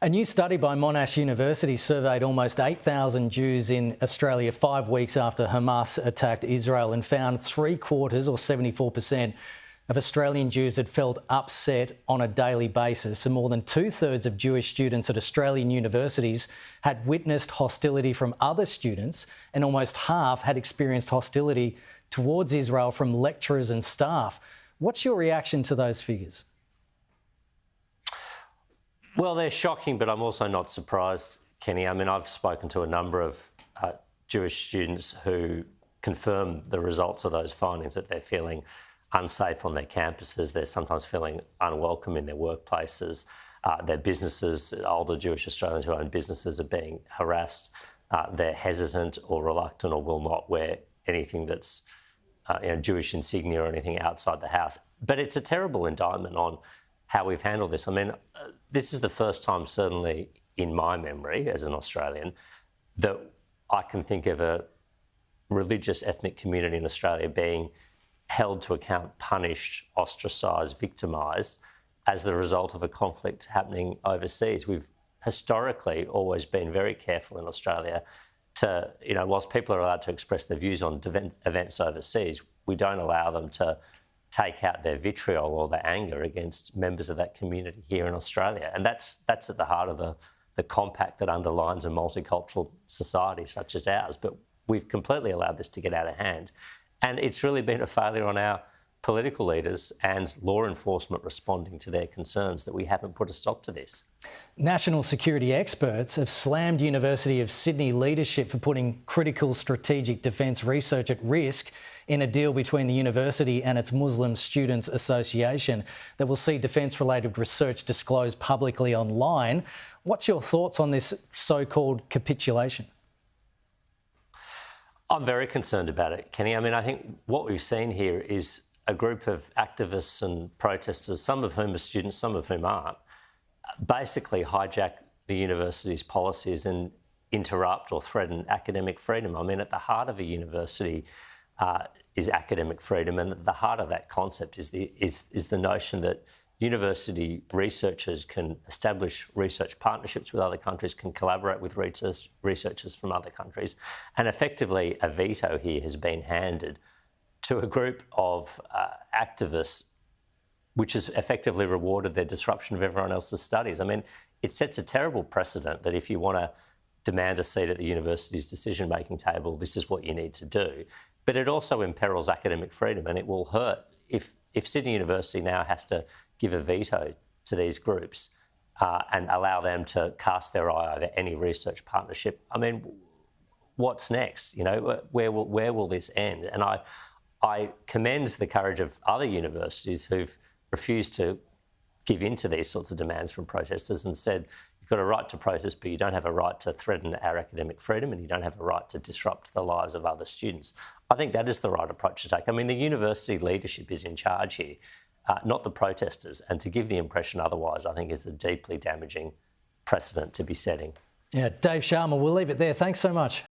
A new study by Monash University surveyed almost 8,000 Jews in Australia 5 weeks after Hamas attacked Israel and found 3/4 or 74% of Australian Jews had felt upset on a daily basis, and more than 2/3 of Jewish students at Australian universities had witnessed hostility from other students, and almost half had experienced hostility towards Israel from lecturers and staff. What's your reaction to those figures? Well, they're shocking, but I'm also not surprised, Kenny. I mean, I've spoken to a number of Jewish students who confirm the results of those findings, that they're feeling unsafe on their campuses. They're sometimes feeling unwelcome in their workplaces. Their businesses, older Jewish Australians who own businesses, are being harassed. They're hesitant or reluctant or will not wear anything that's Jewish insignia or anything outside the house. But it's a terrible indictment on how we've handled this. I mean, this is the first time, certainly in my memory as an Australian, that I can think of a religious ethnic community in Australia being held to account, punished, ostracised, victimised as the result of a conflict happening overseas. We've historically always been very careful in Australia to, whilst people are allowed to express their views on events overseas, we don't allow them to take out their vitriol or their anger against members of that community here in Australia. And that's at the heart of the compact that underlines a multicultural society such as ours. But we've completely allowed this to get out of hand. And it's really been a failure on our political leaders and law enforcement responding to their concerns that we haven't put a stop to this. National security experts have slammed University of Sydney leadership for putting critical strategic defence research at risk in a deal between the university and its Muslim Students Association that will see defence-related research disclosed publicly online. What's your thoughts on this so-called capitulation? I'm very concerned about it, Kenny. I mean, I think what we've seen here is a group of activists and protesters, some of whom are students, some of whom aren't, basically hijack the university's policies and interrupt or threaten academic freedom. I mean, at the heart of a university is academic freedom, and at the heart of that concept is the notion that university researchers can establish research partnerships with other countries, can collaborate with researchers from other countries, and effectively a veto here has been handed to a group of activists, which has effectively rewarded their disruption of everyone else's studies. I mean, it sets a terrible precedent that if you want to demand a seat at the university's decision-making table, this is what you need to do. But it also imperils academic freedom, and it will hurt if Sydney University now has to give a veto to these groups and allow them to cast their eye over any research partnership. I mean, what's next? Where will this end? And I commend the courage of other universities who've refused to give in to these sorts of demands from protesters and said, you've got a right to protest, but you don't have a right to threaten our academic freedom, and you don't have a right to disrupt the lives of other students. I think that is the right approach to take. I mean, the university leadership is in charge here, not the protesters, and to give the impression otherwise, I think, is a deeply damaging precedent to be setting. Yeah, Dave Sharma, we'll leave it there. Thanks so much.